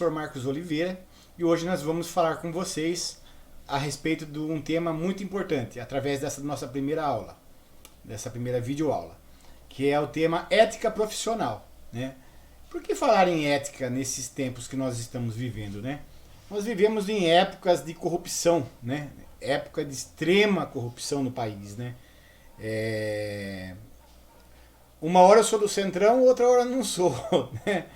professor Marcos Oliveira e hoje nós vamos falar com vocês a respeito de um tema muito importante através dessa nossa primeira aula, dessa primeira videoaula, que é o tema ética profissional, né? Por que falar em ética nesses tempos que nós estamos vivendo, né? Nós vivemos em épocas de corrupção, né? Época de extrema corrupção no país, né? Uma hora eu sou do centrão, outra hora não sou, né?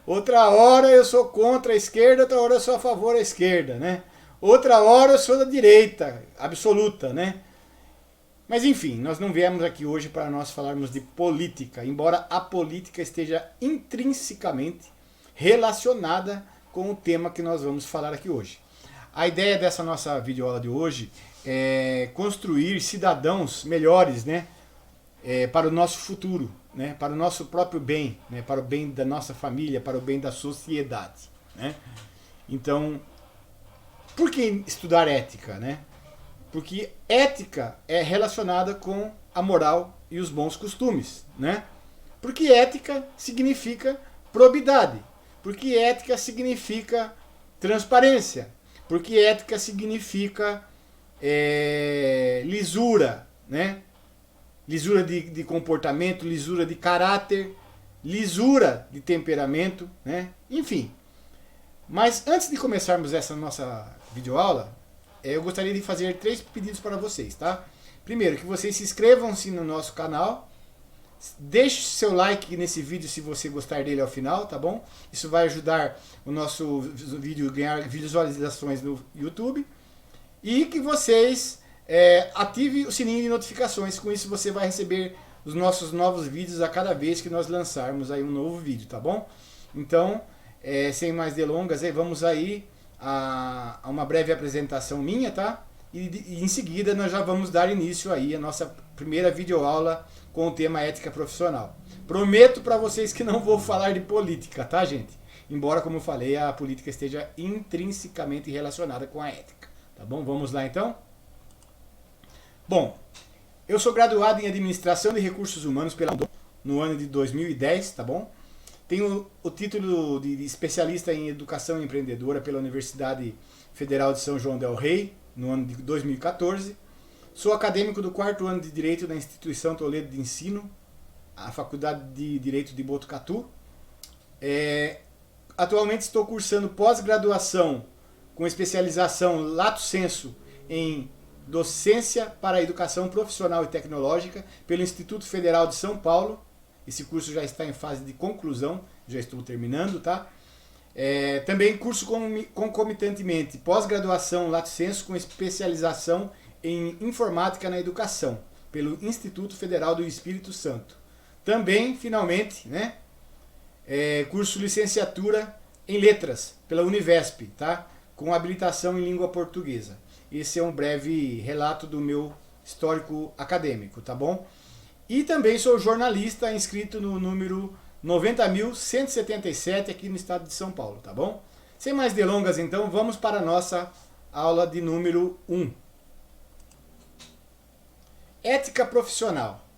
Outra hora eu sou contra a esquerda, outra hora eu sou a favor da esquerda, né? Outra hora eu sou da direita, absoluta, né? Mas enfim, nós não viemos aqui hoje para nós falarmos de política, embora a política esteja intrinsecamente relacionada com o tema que nós vamos falar aqui hoje. A ideia dessa nossa videoaula de hoje é construir cidadãos melhores, né? Para o nosso futuro, né? Para o nosso próprio bem, né? Para o bem da nossa família, para o bem da sociedade, né? Então, por que estudar ética, né? Porque ética é relacionada com a moral e os bons costumes, né? Porque ética significa probidade, porque ética significa transparência, porque ética significa lisura, né? Lisura de comportamento, lisura de caráter, lisura de temperamento, né? Enfim. Mas antes de começarmos essa nossa videoaula, eu gostaria de fazer 3 pedidos para vocês, tá? Primeiro, que vocês se inscrevam-se no nosso canal, deixe seu like nesse vídeo se você gostar dele ao final, tá bom? Isso vai ajudar o nosso vídeo a ganhar visualizações no YouTube. E que vocês ative o sininho de notificações, com isso você vai receber os nossos novos vídeos a cada vez que nós lançarmos aí um novo vídeo, tá bom? Então, sem mais delongas, vamos aí a uma breve apresentação minha, tá? E em seguida nós já vamos dar início aí a nossa primeira videoaula com o tema ética profissional. Prometo para vocês que não vou falar de política, tá, gente? Embora, como eu falei, a política esteja intrinsecamente relacionada com a ética, tá bom? Vamos lá então? Bom, eu sou graduado em Administração de Recursos Humanos no ano de 2010, tá bom? Tenho o título de especialista em Educação Empreendedora pela Universidade Federal de São João del Rei, no ano de 2014. Sou acadêmico do 4º ano de Direito da Instituição Toledo de Ensino, a Faculdade de Direito de Botucatu. Atualmente estou cursando pós-graduação com especialização lato sensu em Docência para a Educação Profissional e Tecnológica pelo Instituto Federal de São Paulo. Esse curso já está em fase de conclusão, já estou terminando, tá? Também curso concomitantemente pós-graduação lato sensu com especialização em Informática na Educação pelo Instituto Federal do Espírito Santo. Também, finalmente, né, curso licenciatura em Letras pela Univesp, tá? Com habilitação em língua portuguesa. Esse é um breve relato do meu histórico acadêmico, tá bom? E também sou jornalista inscrito no número 90.177 aqui no estado de São Paulo, tá bom? Sem mais delongas, então, vamos para a nossa aula de número 1. Ética profissional.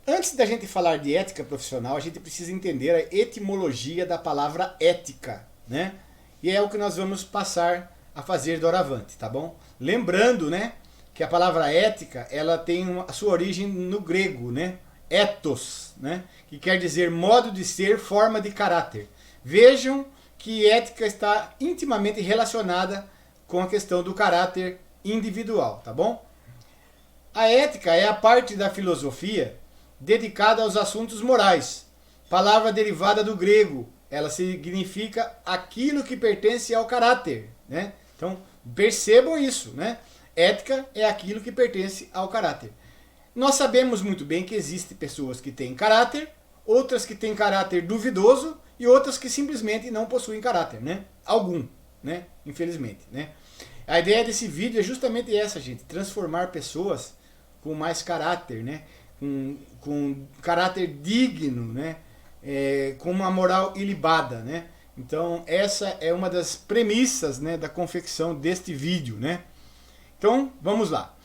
Antes da gente falar de ética profissional, a gente precisa entender a etimologia da palavra ética, né? E é o que nós vamos passar a fazer doravante, tá bom? Lembrando, né, que a palavra ética, ela tem a sua origem no grego, né? Ethos, né? Que quer dizer modo de ser, forma de caráter. Vejam que ética está intimamente relacionada com a questão do caráter individual, tá bom? A ética é a parte da filosofia dedicada aos assuntos morais. Palavra derivada do grego, ela significa aquilo que pertence ao caráter, né? Então, percebam isso, né? Ética é aquilo que pertence ao caráter. Nós sabemos muito bem que existem pessoas que têm caráter, outras que têm caráter duvidoso e outras que simplesmente não possuem caráter, né? Algum, né? Infelizmente, né? A ideia desse vídeo é justamente essa, gente, transformar pessoas com mais caráter, né? Com caráter digno, né? Com uma moral ilibada, né? Então essa é uma das premissas, né, da confecção deste vídeo, né? Então vamos lá.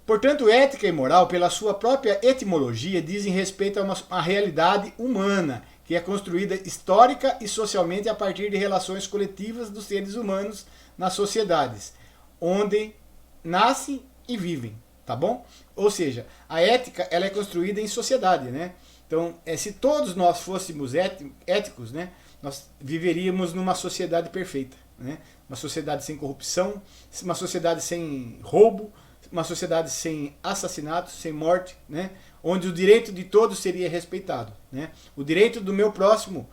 Portanto, ética e moral, pela sua própria etimologia, dizem respeito a uma realidade humana, que que é construída histórica e socialmente a partir de relações coletivas dos seres humanos nas sociedades, onde nascem e vivem, tá bom? Ou seja, a ética ela é construída em sociedade, né? Então, se todos nós fôssemos éticos, né, nós viveríamos numa sociedade perfeita, né? Uma sociedade sem corrupção, uma sociedade sem roubo, uma sociedade sem assassinato, sem morte, né? Onde o direito de todos seria respeitado, né? O direito do meu próximo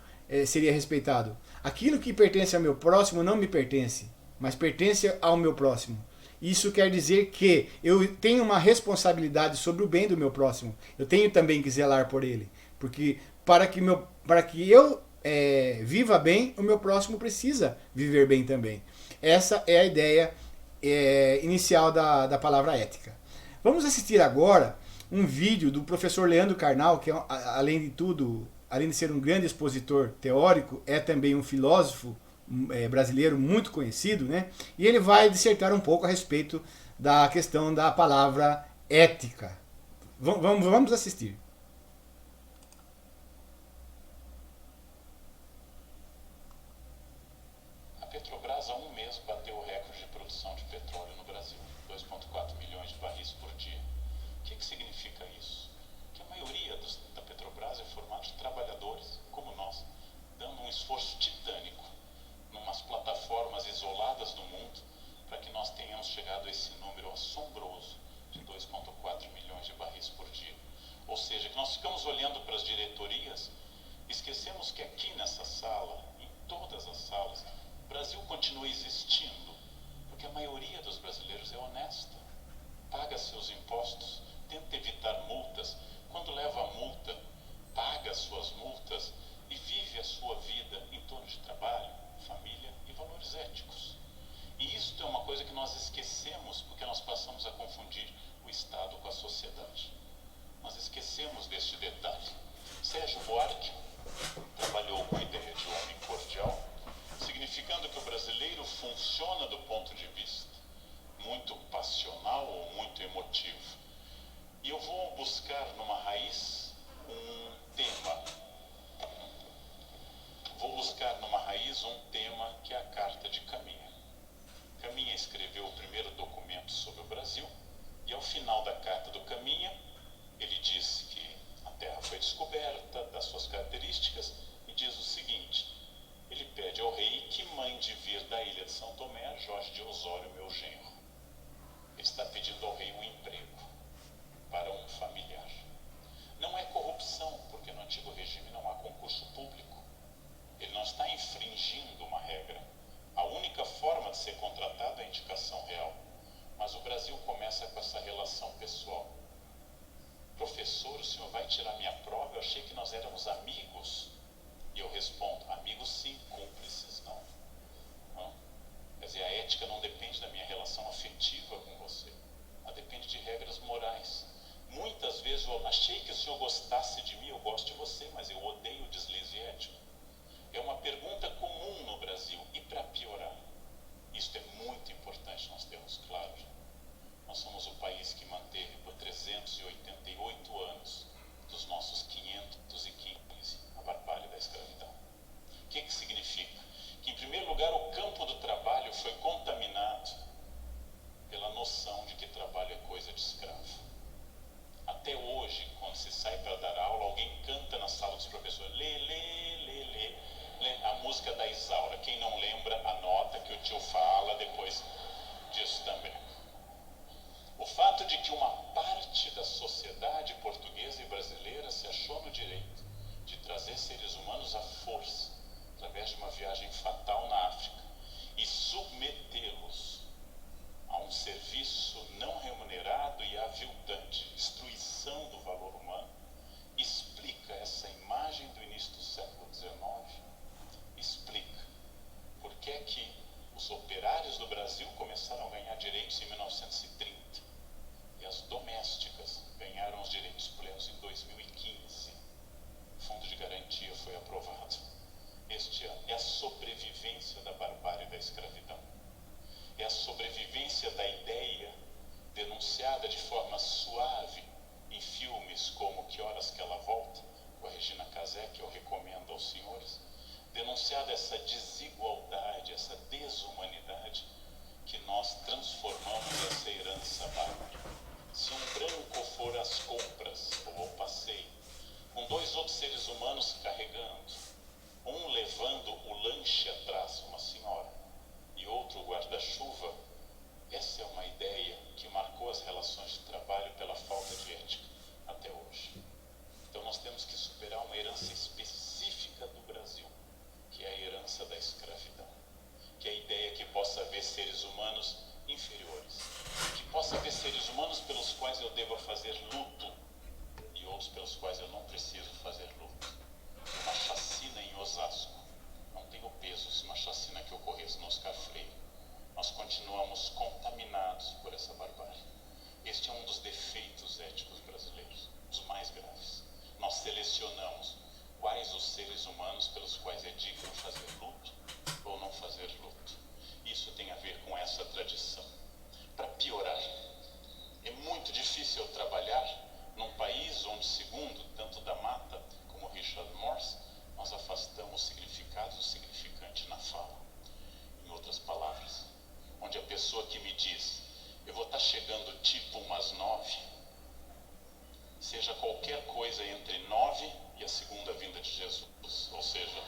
seria respeitado. Aquilo que pertence ao meu próximo não me pertence, mas pertence ao meu próximo. Isso quer dizer que eu tenho uma responsabilidade sobre o bem do meu próximo. Eu tenho também que zelar por ele. Porque para que eu viva bem, o meu próximo precisa viver bem também. Essa é a ideia inicial da palavra ética. Vamos assistir agora um vídeo do professor Leandro Carnal, que além de tudo, além de ser um grande expositor teórico, é também um filósofo brasileiro muito conhecido, né? E ele vai dissertar um pouco a respeito da questão da palavra ética. Vamos assistir. A Petrobras há um mês bateu o recorde de produção de petróleo no Brasil, 2,4 milhões de barris por dia. O que significa isso? Que a maioria da Petrobras é formada de trabalhadores como nós, dando um esforço titânico numas plataformas isoladas do mundo para que nós tenhamos chegado a esse número assombroso de 2,4 milhões de barris por dia. Ou seja, que nós ficamos olhando para as diretorias, esquecemos que aqui nessa sala, em todas as salas, o Brasil continua existindo, porque a maioria dos brasileiros é honesta, paga seus impostos, tenta evitar multas, quando leva a multa, paga suas multas e vive a sua vida em torno de trabalho, família e valores éticos. E isto é uma coisa que nós esquecemos porque nós passamos a confundir o Estado com a sociedade. Nós esquecemos deste detalhe. Sérgio Buarque trabalhou com a ideia de homem cordial, significando que o brasileiro funciona do ponto de vista muito passional ou muito emotivo. E eu vou buscar numa raiz um tema. Vou buscar numa raiz um tema que é a Carta de Caminha. Caminha escreveu o primeiro documento sobre o Brasil e ao final da Carta do Caminha ele diz que a terra foi descoberta, das suas características, e diz o seguinte: ele pede ao rei que mande vir da ilha de São Tomé Jorge de Osório, meu genro. Ele está pedindo ao rei um emprego para um familiar. Não é corrupção, porque no antigo regime não há concurso público. Ele não está infringindo uma regra. A única forma de ser contratado é a indicação real. Mas o Brasil começa com essa relação pessoal. Professor, o senhor vai tirar minha prova? Eu achei que nós éramos amigos. E eu respondo, amigos sim, cúmplices não. Não? Quer dizer, a ética não depende da minha relação afetiva com você. Ela depende de regras morais. Muitas vezes eu achei que o senhor gostasse de mim, eu gosto de você, mas eu odeio o deslize ético. É uma pergunta comum no Brasil. E para piorar, isso é muito importante nós termos claro. Nós somos o país que manteve por 388 anos dos nossos 515 a barbárie da escravidão. O que significa? Que, em primeiro lugar, o campo do trabalho foi contaminado pela noção de que trabalho é coisa de escravo. Até hoje, quando se sai para dar aula, alguém canta na sala dos professores, lê, a música da Isaura. Quem não lembra, anota que o tio fala depois disso também. O fato de que uma parte da sociedade portuguesa e brasileira se achou no direito de trazer seres humanos à força, através de uma viagem fatal na África, e submetê-los a um serviço não remunerado e aviltante, destruição do valor humano, explica essa imagem do início do século XIX, explica por que é que os operários do Brasil começaram a ganhar direitos em 1930 e as domésticas ganharam os direitos plenos em 2015. O Fundo de Garantia foi aprovado este ano. É a sobrevivência da barbárie da escravidão. É a sobrevivência da ideia denunciada de forma suave em filmes como Que Horas Que Ela Volta, com a Regina Casé, que eu recomendo aos senhores, denunciado essa desigualdade, essa desumanidade que nós transformamos essa herança bárbara. Se um branco for às compras ou ao passeio, com dois outros seres humanos carregando, um levando o lanche atrás, uma senhora, e outro o guarda-chuva, essa é uma ideia que marcou as relações de trabalho pela falta de ética até hoje. Então nós temos que superar uma herança específica do Brasil, que é a herança da escravidão, que é a ideia que possa haver seres humanos inferiores, que possa haver seres humanos pelos quais eu deva fazer luto e outros pelos quais eu não preciso fazer luto. Uma chacina em Osasco não tem o peso se uma chacina que ocorresse no Oscar Freire. Nós continuamos contaminados por essa barbárie. Este é um dos defeitos éticos brasileiros, dos mais graves. Nós selecionamos quais os seres humanos pelos quais é digno fazer luto ou não fazer luto. Isso tem a ver com essa tradição. Para piorar, é muito difícil trabalhar num país onde, segundo tanto da Mata como Richard Morse, nós afastamos significados do significante na fala. Em outras palavras, onde a pessoa que me diz, eu vou estar chegando tipo umas 9, seja qualquer coisa entre 9 e a segunda vinda de Jesus, ou seja,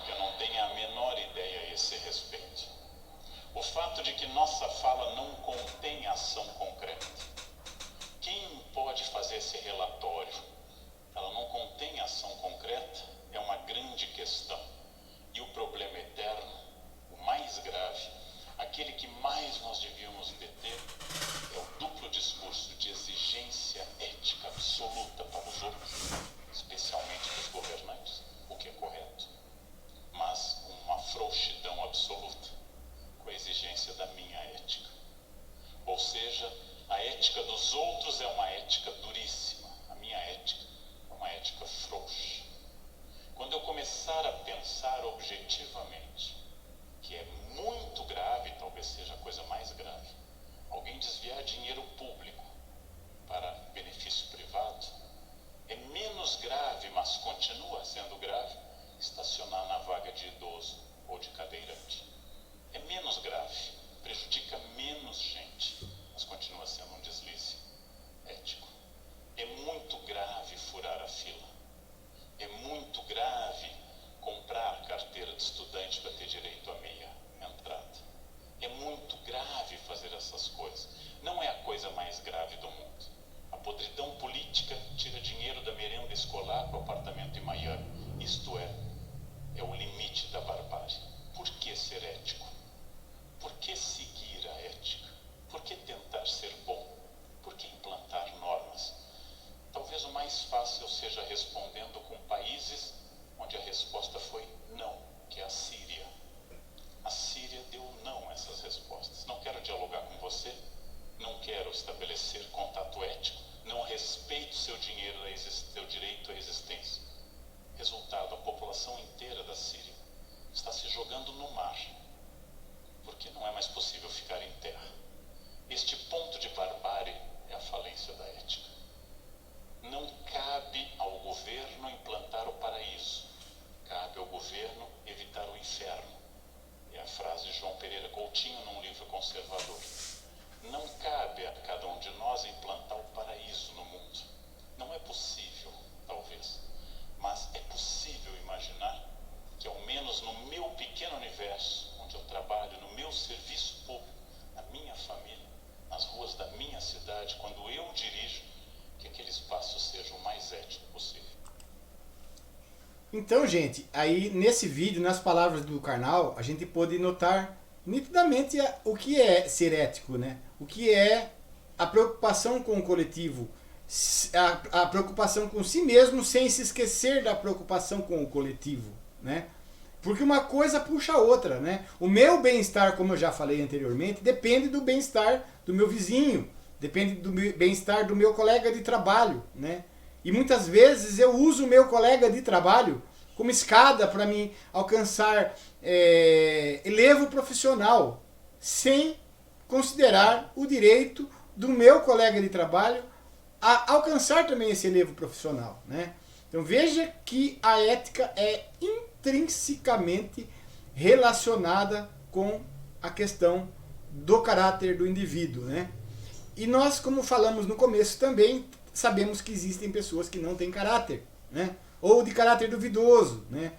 que eu não tenha a menor ideia a esse respeito. O fato de que nossa fala não contém ação concreta. Quem pode fazer esse relatório? Ela não contém ação concreta, é uma grande questão. E o problema eterno, o mais grave, aquele que mais nós devíamos deter, é o duplo discurso de exigência ética absoluta para os outros, especialmente para os governantes, o que é correto, mas uma frouxidão absoluta com a exigência da minha ética. Ou seja, a ética dos outros é uma ética duríssima, a minha ética é uma ética frouxa. Quando eu começar a pensar objetivamente, que é muito grave, talvez seja a coisa mais grave, alguém desviar dinheiro público para benefício privado, é menos grave, mas continua sendo grave, estacionar na vaga de idoso ou de cadeirante. É menos grave, prejudica menos gente, mas continua sendo um deslize ético. É muito grave furar a fila. É muito grave comprar carteira de estudante para ter direito à meia entrada. É muito grave fazer essas coisas. Não é a coisa mais grave do mundo. A podridão política tira dinheiro da merenda escolar para o apartamento em Miami. Isto é o limite da barbárie. Por que ser ético? Por que seguir a ética? Por que tentar ser bom? Por que implantar normas? Talvez o mais fácil seja respondendo com países onde a resposta foi não, que é a Síria. A Síria deu não a essas respostas. Não quero dialogar com você, não quero estabelecer contato ético, não respeito seu direito à existência. Resultado, a população inteira da Síria está se jogando no mar, porque não é mais possível ficar em terra. Este ponto de barbárie é a falência da ética. Não cabe ao governo implantar o paraíso, cabe ao governo evitar o inferno. É a frase de João Pereira Coutinho num livro conservador. Não cabe a cada um de nós implantar o paraíso no mundo. Não é possível, talvez, mas é possível imaginar que ao menos no meu pequeno universo, onde eu trabalho, no meu serviço público, na minha família, nas ruas da minha cidade, quando eu dirijo, que aquele espaço seja o mais ético possível. Então, gente, aí nesse vídeo, nas palavras do Karnal, a gente pode notar nitidamente o que é ser ético, né? O que é a preocupação com o coletivo, a preocupação com si mesmo sem se esquecer da preocupação com o coletivo, né? Porque uma coisa puxa a outra, né? O meu bem-estar, como eu já falei anteriormente, depende do bem-estar do meu vizinho, depende do bem-estar do meu colega de trabalho, né? E muitas vezes eu uso o meu colega de trabalho como escada para me alcançar elevo profissional, sem considerar o direito do meu colega de trabalho a alcançar também esse elevo profissional, né? Então veja que a ética é intrinsecamente relacionada com a questão do caráter do indivíduo, né? E nós, como falamos no começo também, sabemos que existem pessoas que não têm caráter, né? Ou de caráter duvidoso, né?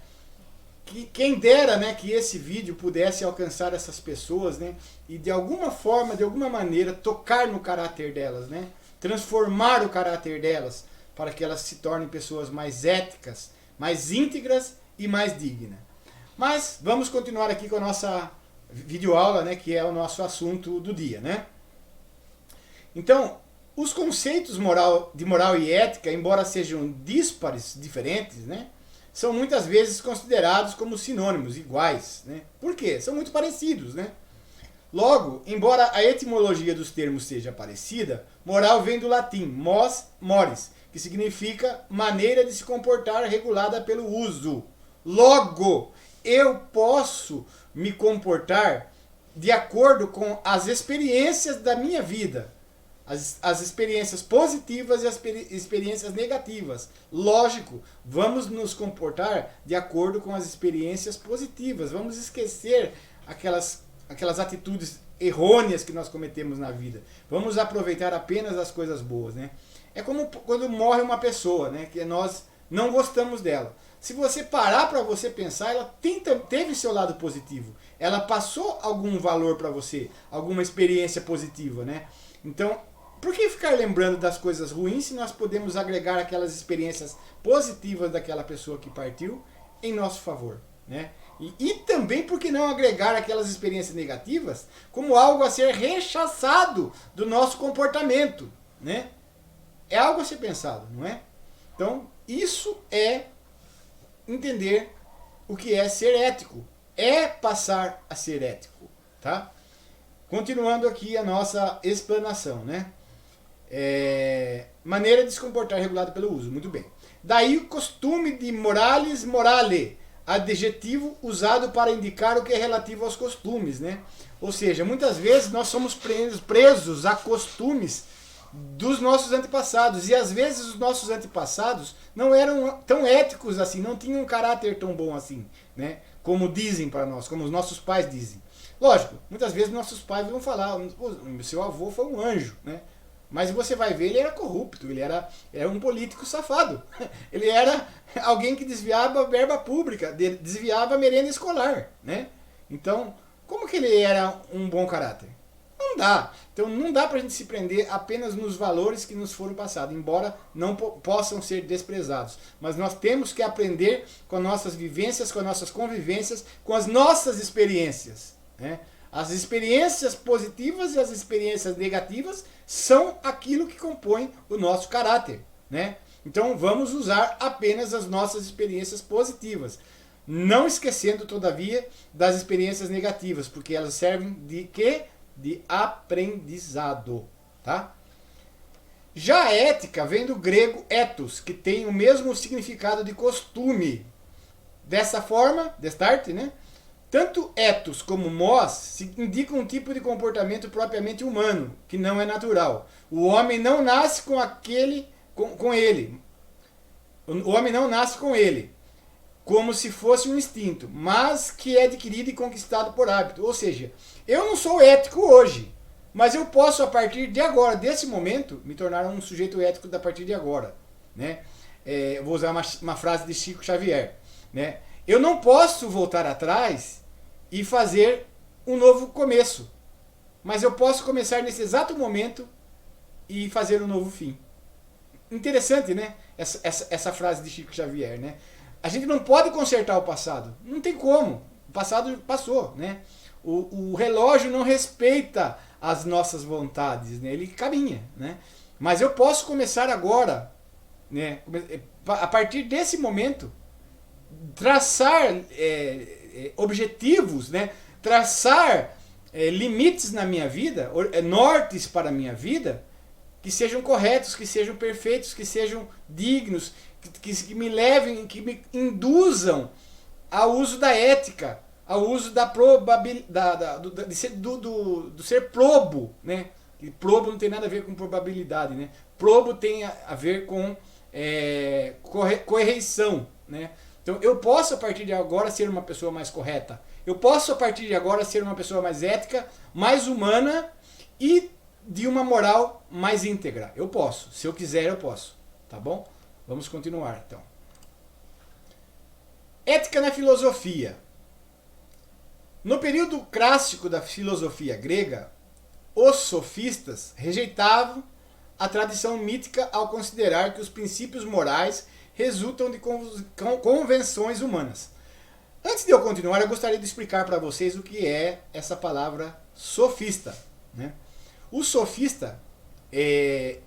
Quem dera, né, que esse vídeo pudesse alcançar essas pessoas, né, e de alguma forma, de alguma maneira, tocar no caráter delas, né, transformar o caráter delas para que elas se tornem pessoas mais éticas, mais íntegras e mais dignas. Mas vamos continuar aqui com a nossa videoaula, né, que é o nosso assunto do dia, né? Então, os conceitos de moral e ética, embora sejam díspares, diferentes, né, são muitas vezes considerados como sinônimos, iguais, né? Por quê? São muito parecidos, né? Logo, embora a etimologia dos termos seja parecida, moral vem do latim mos mores, que significa maneira de se comportar regulada pelo uso. Logo, eu posso me comportar de acordo com as experiências da minha vida. As experiências positivas e as experiências negativas. Lógico, vamos nos comportar de acordo com as experiências positivas. Vamos esquecer aquelas atitudes errôneas que nós cometemos na vida. Vamos aproveitar apenas as coisas boas, né? É como quando morre uma pessoa, né, que nós não gostamos dela. Se você parar para você pensar, ela teve seu lado positivo. Ela passou algum valor para você, alguma experiência positiva, né? Então, por que ficar lembrando das coisas ruins se nós podemos agregar aquelas experiências positivas daquela pessoa que partiu em nosso favor, né? E também por que não agregar aquelas experiências negativas como algo a ser rechaçado do nosso comportamento, né? É algo a ser pensado, não é? Então, isso é entender o que é ser ético. É passar a ser ético, tá? Continuando aqui a nossa explanação, né? Maneira de se comportar regulada pelo uso, muito bem. Daí o costume de moralis morale, adjetivo usado para indicar o que é relativo aos costumes, né? Ou seja, muitas vezes nós somos presos a costumes dos nossos antepassados, e às vezes os nossos antepassados não eram tão éticos assim, não tinham um caráter tão bom assim, né? Como dizem para nós, como os nossos pais dizem. Lógico, muitas vezes nossos pais vão falar, seu avô foi um anjo, né? Mas você vai ver, ele era corrupto, ele era um político safado. Ele era alguém que desviava verba pública, desviava a merenda escolar, né? Então, como que ele era um bom caráter? Não dá. Então não dá pra gente se prender apenas nos valores que nos foram passados, embora não possam ser desprezados. Mas nós temos que aprender com as nossas vivências, com as nossas convivências, com as nossas experiências, né? As experiências positivas e as experiências negativas são aquilo que compõe o nosso caráter, né? Então vamos usar apenas as nossas experiências positivas, não esquecendo, todavia, das experiências negativas, porque elas servem de quê? De aprendizado, tá? Já a ética vem do grego ethos, que tem o mesmo significado de costume. Dessa forma, destarte, né? Tanto ethos como mos indicam um tipo de comportamento propriamente humano, que não é natural. O homem não nasce com ele. O homem não nasce com ele, como se fosse um instinto, mas que é adquirido e conquistado por hábito. Ou seja, eu não sou ético hoje, mas eu posso, a partir de agora, desse momento, me tornar um sujeito ético a partir de agora, né? Vou usar uma frase de Chico Xavier, né? Eu não posso voltar atrás e fazer um novo começo, mas eu posso começar nesse exato momento e fazer um novo fim. Interessante, né? Essa frase de Chico Xavier, né? A gente não pode consertar o passado, não tem como. O passado passou, né? O relógio não respeita as nossas vontades, né? Ele caminha, né? Mas eu posso começar agora, né? A partir desse momento, traçar objetivos, né? Traçar limites na minha vida, nortes para a minha vida, que sejam corretos, que sejam perfeitos, que sejam dignos, que me levem, que me induzam ao uso da ética, ao uso da probabilidade, do ser probo, né? E probo não tem nada a ver com probabilidade, né? Probo tem a ver com correção, né? Então eu posso a partir de agora ser uma pessoa mais correta. Eu posso a partir de agora ser uma pessoa mais ética, mais humana e de uma moral mais íntegra. Eu posso. Se eu quiser, eu posso. Tá bom? Vamos continuar então. Ética na filosofia. No período clássico da filosofia grega, os sofistas rejeitavam a tradição mítica ao considerar que os princípios morais resultam de convenções humanas. Antes de eu continuar, eu gostaria de explicar para vocês o que é essa palavra sofista, né? O sofista,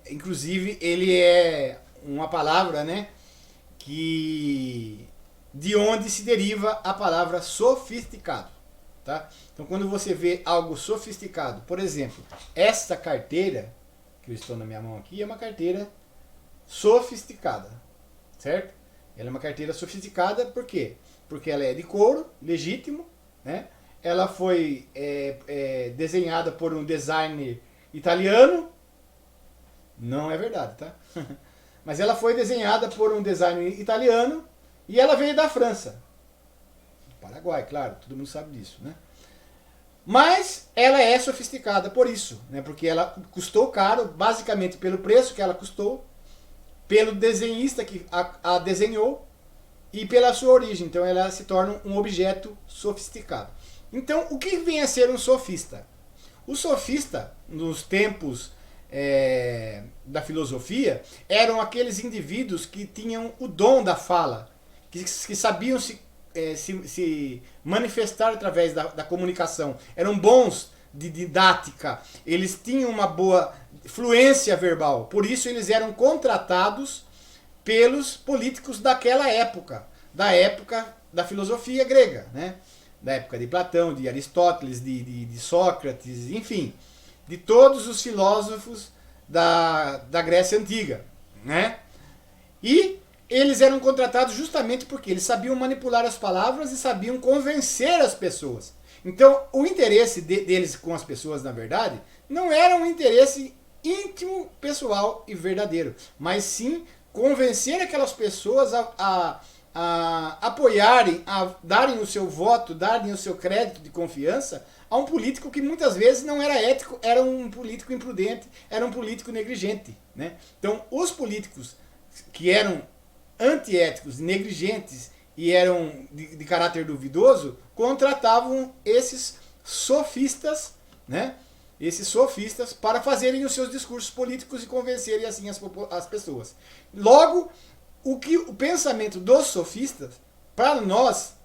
inclusive, ele é uma palavra, né, de onde se deriva a palavra sofisticado. Tá? Então, quando você vê algo sofisticado, por exemplo, essa carteira que eu estou na minha mão aqui é uma carteira sofisticada, certo? Ela é uma carteira sofisticada, por quê? Porque ela é de couro, legítimo, né? Ela foi desenhada por um designer italiano, não é verdade, tá? Mas ela foi desenhada por um designer italiano e ela veio da França. Paraguai, claro, todo mundo sabe disso, né? Mas ela é sofisticada por isso, né? Porque ela custou caro, basicamente pelo preço que ela custou, pelo desenhista que a desenhou e pela sua origem. Então ela se torna um objeto sofisticado. Então, o que vem a ser um sofista? O sofista, nos tempos da filosofia, eram aqueles indivíduos que tinham o dom da fala, que sabiam se manifestar através da comunicação. Eram bons de didática, eles tinham uma boa fluência verbal. Por isso eles eram contratados pelos políticos daquela época, da época da filosofia grega, né? Da época de Platão, de Aristóteles, de Sócrates, enfim, de todos os filósofos da Grécia Antiga, né? E eles eram contratados justamente porque eles sabiam manipular as palavras e sabiam convencer as pessoas. Então, o interesse deles com as pessoas, na verdade, não era um interesse íntimo, pessoal e verdadeiro, mas sim convencer aquelas pessoas a apoiarem, a darem o seu voto, darem o seu crédito de confiança a um político que muitas vezes não era ético, era um político imprudente, era um político negligente, né? Então, os políticos que eram antiéticos, negligentes e eram de caráter duvidoso, contratavam esses sofistas, né? Esses sofistas para fazerem os seus discursos políticos e convencerem assim as pessoas. Logo, o pensamento dos sofistas, para nós,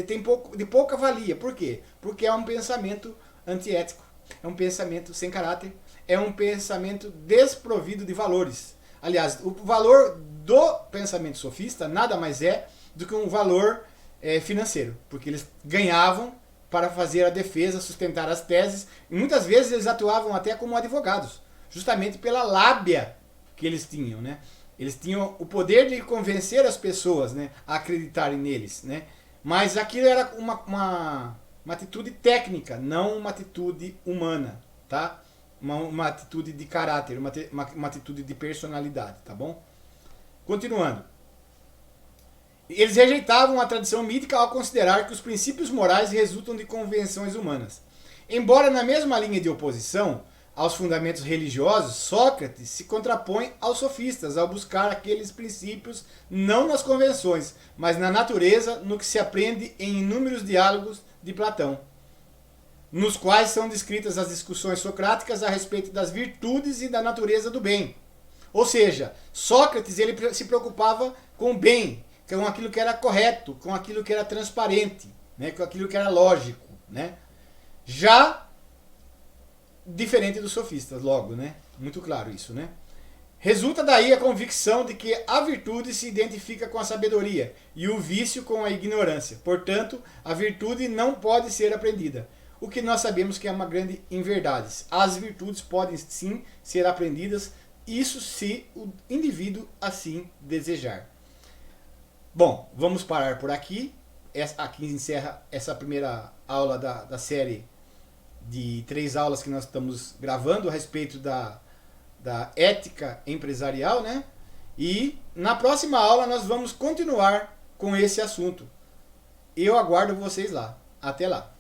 tem de pouca valia. Por quê? Porque é um pensamento antiético, é um pensamento sem caráter, é um pensamento desprovido de valores. Aliás, o valor do pensamento sofista nada mais é do que um valor financeiro, porque eles ganhavam para fazer a defesa, sustentar as teses, e muitas vezes eles atuavam até como advogados, justamente pela lábia que eles tinham, né? Eles tinham o poder de convencer as pessoas, né, a acreditarem neles, né? Mas aquilo era uma atitude técnica, não uma atitude humana, tá? Uma atitude de caráter, uma atitude de personalidade, tá bom? Continuando. Eles rejeitavam a tradição mítica ao considerar que os princípios morais resultam de convenções humanas. Embora na mesma linha de oposição aos fundamentos religiosos, Sócrates se contrapõe aos sofistas ao buscar aqueles princípios não nas convenções, mas na natureza, no que se aprende em inúmeros diálogos de Platão, nos quais são descritas as discussões socráticas a respeito das virtudes e da natureza do bem. Ou seja, Sócrates ele se preocupava com o bem, com aquilo que era correto, com aquilo que era transparente, né, com aquilo que era lógico, né? Já diferente dos sofistas, logo, né? Muito claro isso, né? Resulta daí a convicção de que a virtude se identifica com a sabedoria e o vício com a ignorância. Portanto, a virtude não pode ser aprendida. O que nós sabemos que é uma grande inverdade. As virtudes podem sim ser aprendidas, isso se o indivíduo assim desejar. Bom, vamos parar por aqui. Aqui encerra essa primeira aula da série de 3 aulas que nós estamos gravando a respeito da ética empresarial, né? E na próxima aula nós vamos continuar com esse assunto. Eu aguardo vocês lá. Até lá.